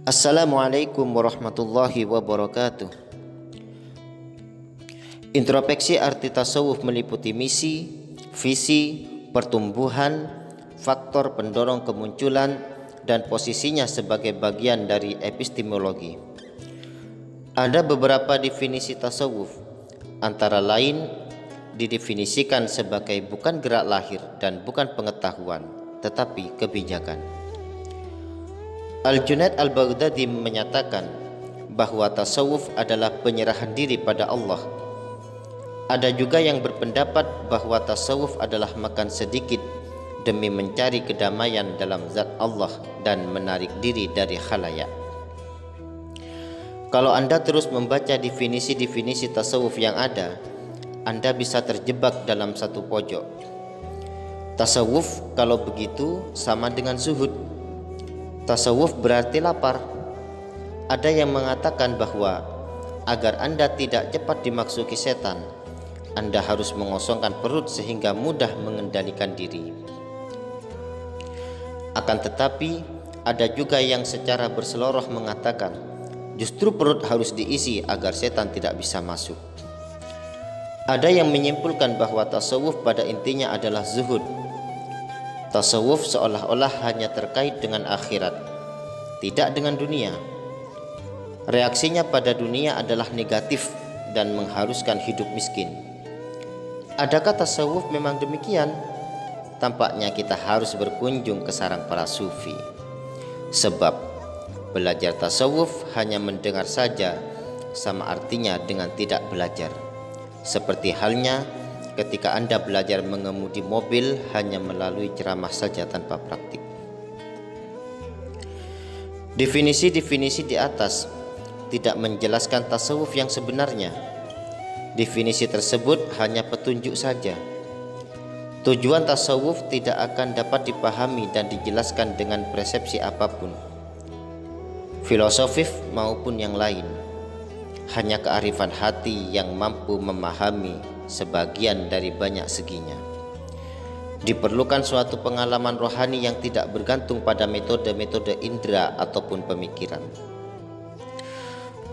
Assalamualaikum warahmatullahi wabarakatuh. Introspeksi arti tasawuf meliputi misi, visi, pertumbuhan, faktor pendorong kemunculan, dan posisinya sebagai bagian dari epistemologi. Ada beberapa definisi tasawuf, antara lain didefinisikan sebagai bukan gerak lahir dan bukan pengetahuan, tetapi kebijakan. Al-Junaid Al-Baghdadi menyatakan bahwa tasawuf adalah penyerahan diri pada Allah. Ada juga yang berpendapat bahwa tasawuf adalah makan sedikit demi mencari kedamaian dalam zat Allah dan menarik diri dari khalayak. Kalau Anda terus membaca definisi-definisi tasawuf yang ada, Anda bisa terjebak dalam satu pojok. Tasawuf kalau begitu sama dengan zuhud. Tasawuf berarti lapar. Ada yang mengatakan bahwa agar Anda tidak cepat dimasuki setan, Anda harus mengosongkan perut sehingga mudah mengendalikan diri. Akan tetapi, ada juga yang secara berseloroh mengatakan justru perut harus diisi agar setan tidak bisa masuk. Ada yang menyimpulkan bahwa tasawuf pada intinya adalah zuhud. Tasawuf seolah-olah hanya terkait dengan akhirat, tidak dengan dunia. Reaksinya pada dunia adalah negatif dan mengharuskan hidup miskin. Adakah tasawuf memang demikian? Tampaknya kita harus berkunjung ke sarang para sufi. Sebab belajar tasawuf hanya mendengar saja sama artinya dengan tidak belajar. Seperti halnya ketika Anda belajar mengemudi mobil hanya melalui ceramah saja tanpa praktik. Definisi-definisi di atas tidak menjelaskan tasawuf yang sebenarnya. Definisi tersebut hanya petunjuk saja. Tujuan tasawuf tidak akan dapat dipahami dan dijelaskan dengan persepsi apapun, filosofis maupun yang lain. Hanya kearifan hati yang mampu memahami sebagian dari banyak seginya. Diperlukan suatu pengalaman rohani yang tidak bergantung pada metode-metode indera ataupun pemikiran.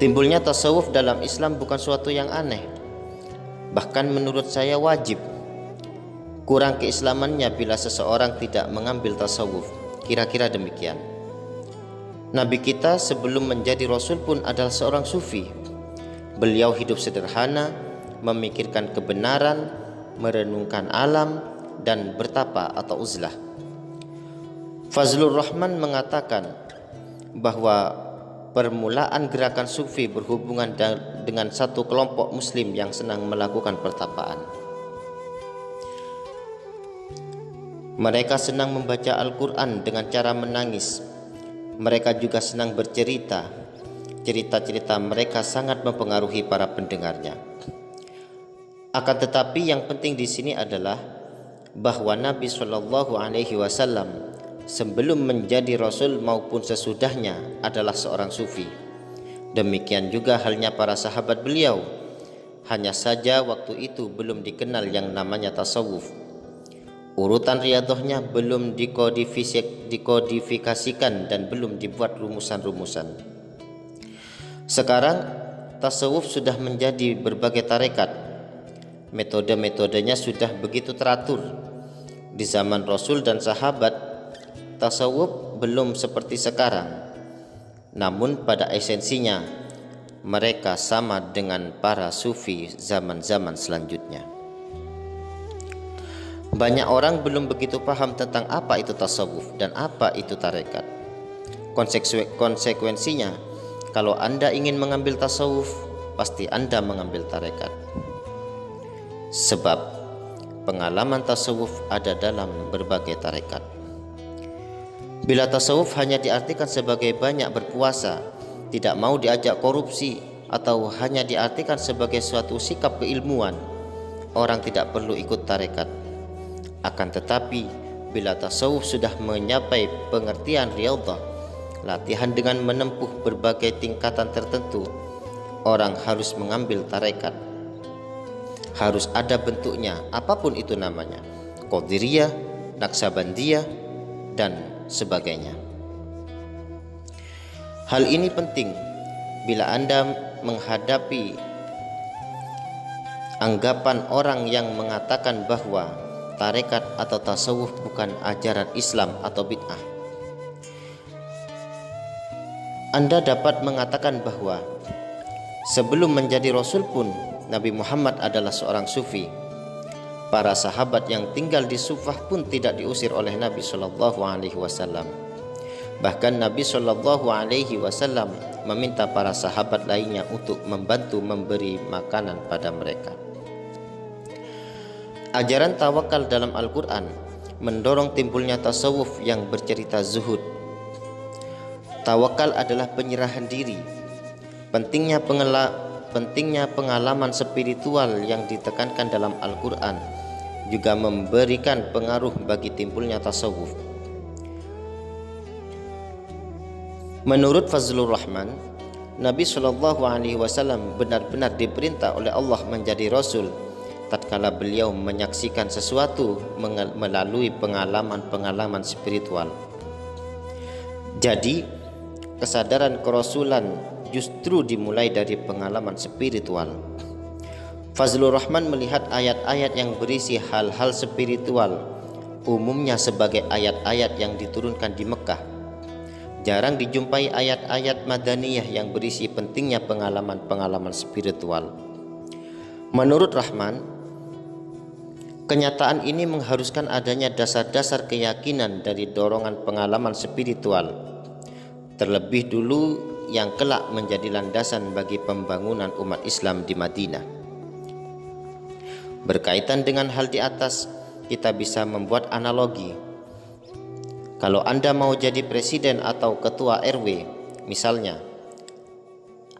Timbulnya tasawuf dalam Islam bukan suatu yang aneh, bahkan menurut saya wajib. Kurang keislamannya bila seseorang tidak mengambil tasawuf, kira-kira demikian. Nabi kita sebelum menjadi Rasul pun adalah seorang sufi. Beliau hidup sederhana, memikirkan kebenaran, merenungkan alam, dan bertapa atau uzlah. Fazlur Rahman mengatakan bahwa permulaan gerakan sufi berhubungan dengan satu kelompok muslim yang senang melakukan pertapaan. Mereka senang membaca Al-Quran dengan cara menangis. Mereka juga senang bercerita. Cerita-cerita mereka sangat mempengaruhi para pendengarnya. Akan tetapi yang penting di sini adalah bahwa Nabi Shallallahu Alaihi Wasallam sebelum menjadi Rasul maupun sesudahnya adalah seorang sufi. Demikian juga halnya para sahabat beliau. Hanya saja waktu itu belum dikenal yang namanya tasawuf. Urutan riyadhahnya belum dikodifikasikan dan belum dibuat rumusan-rumusan. Sekarang tasawuf sudah menjadi berbagai tarekat. Metode-metodenya sudah begitu teratur. Di zaman Rasul dan sahabat, tasawuf belum seperti sekarang. Namun pada esensinya mereka sama dengan para sufi zaman-zaman selanjutnya. Banyak orang belum begitu paham tentang apa itu tasawuf dan apa itu tarekat. Konsekuensinya, kalau Anda ingin mengambil tasawuf, pasti Anda mengambil tarekat. Sebab pengalaman tasawuf ada dalam berbagai tarekat. Bila tasawuf hanya diartikan sebagai banyak berpuasa, tidak mau diajak korupsi, atau hanya diartikan sebagai suatu sikap keilmuan, orang tidak perlu ikut tarekat. Akan tetapi, bila tasawuf sudah mencapai pengertian riyadhah, latihan dengan menempuh berbagai tingkatan tertentu, orang harus mengambil tarekat. Harus ada bentuknya, apapun itu namanya, Qadiriyah, Naqsabandiyah, dan sebagainya. Hal ini penting bila Anda menghadapi anggapan orang yang mengatakan bahwa tarekat atau tasawuf bukan ajaran Islam atau bid'ah. Anda dapat mengatakan bahwa sebelum menjadi Rasul pun Nabi Muhammad adalah seorang sufi. Para sahabat yang tinggal di Sufah pun tidak diusir oleh Nabi Shallallahu Alaihi Wasallam. Bahkan Nabi Shallallahu Alaihi Wasallam meminta para sahabat lainnya untuk membantu memberi makanan pada mereka. Ajaran tawakal dalam Al-Quran mendorong timbulnya tasawuf yang bercerita zuhud. Tawakal adalah penyerahan diri. Pentingnya pengalaman spiritual yang ditekankan dalam Al-Quran juga memberikan pengaruh bagi timbulnya tasawuf. Menurut Fazlur Rahman, Nabi Shallallahu Alaihi Wasallam benar-benar diperintah oleh Allah menjadi Rasul tatkala beliau menyaksikan sesuatu melalui pengalaman-pengalaman spiritual. Jadi, kesadaran kerasulan justru dimulai dari pengalaman spiritual. Fazlur Rahman melihat ayat-ayat yang berisi hal-hal spiritual umumnya sebagai ayat-ayat yang diturunkan di Mekah. Jarang dijumpai ayat-ayat Madaniyah yang berisi pentingnya pengalaman-pengalaman spiritual. Menurut Rahman, kenyataan ini mengharuskan adanya dasar-dasar keyakinan dari dorongan pengalaman spiritual, terlebih dulu yang kelak menjadi landasan bagi pembangunan umat Islam di Madinah. Berkaitan dengan hal di atas, kita bisa membuat analogi. Kalau Anda mau jadi presiden atau ketua RW, misalnya,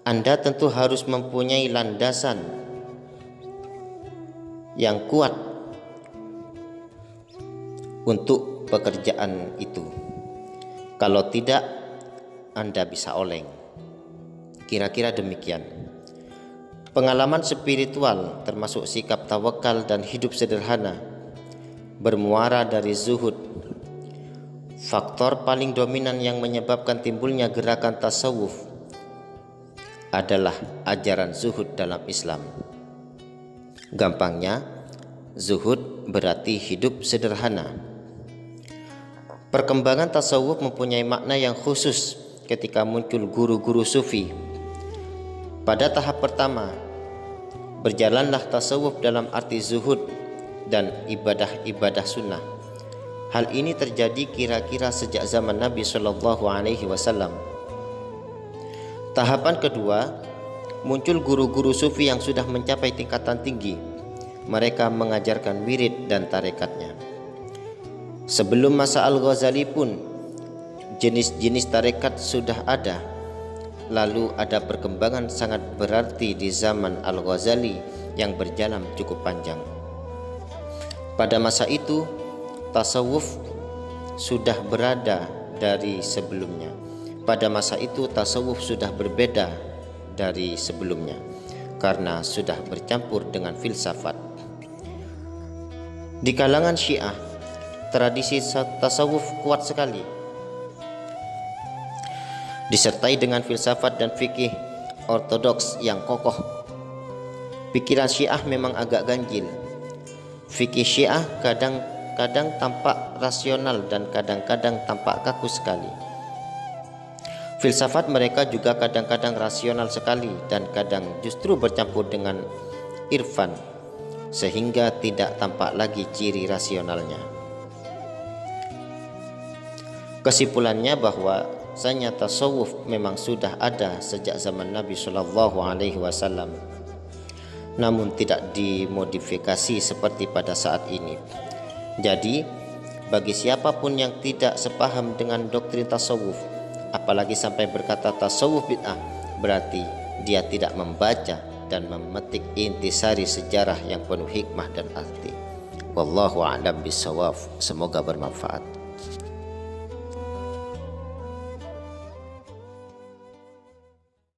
Anda tentu harus mempunyai landasan yang kuat untuk pekerjaan itu. Kalau tidak, Anda bisa oleng. Kira-kira demikian. Pengalaman spiritual termasuk sikap tawakal dan hidup sederhana bermuara dari zuhud. Faktor paling dominan yang menyebabkan timbulnya gerakan tasawuf adalah ajaran zuhud dalam Islam. Gampangnya, zuhud berarti hidup sederhana. Perkembangan tasawuf mempunyai makna yang khusus ketika muncul guru-guru sufi. Pada tahap pertama, berjalanlah tasawuf dalam arti zuhud dan ibadah-ibadah sunnah. Hal ini terjadi kira-kira sejak zaman Nabi Shallallahu Alaihi Wasallam. Tahapan kedua, muncul guru-guru sufi yang sudah mencapai tingkatan tinggi. Mereka mengajarkan wirid dan tarekatnya. Sebelum masa Al-Ghazali pun, jenis-jenis tarekat sudah ada. Lalu ada perkembangan sangat berarti di zaman Al-Ghazali yang berjalan cukup panjang. Pada masa itu, tasawuf sudah berada dari sebelumnya. Pada masa itu tasawuf sudah berbeda dari sebelumnya karena sudah bercampur dengan filsafat. Di kalangan Syiah, tradisi tasawuf kuat sekali, disertai dengan filsafat dan fikih ortodoks yang kokoh. Pikiran Syiah memang agak ganjil. Fikih Syiah kadang tampak rasional dan kadang-kadang tampak kaku sekali. Filsafat mereka juga kadang-kadang rasional sekali dan kadang justru bercampur dengan irfan, sehingga tidak tampak lagi ciri rasionalnya. Kesimpulannya bahwa tasawuf memang sudah ada sejak zaman Nabi Shallallahu Alaihi Wasallam, namun tidak dimodifikasi seperti pada saat ini. Jadi, bagi siapapun yang tidak sepaham dengan doktrin tasawuf, apalagi sampai berkata tasawuf bid'ah, berarti dia tidak membaca dan memetik intisari sejarah yang penuh hikmah dan arti. Wallahu a'lam bishawab. Semoga bermanfaat.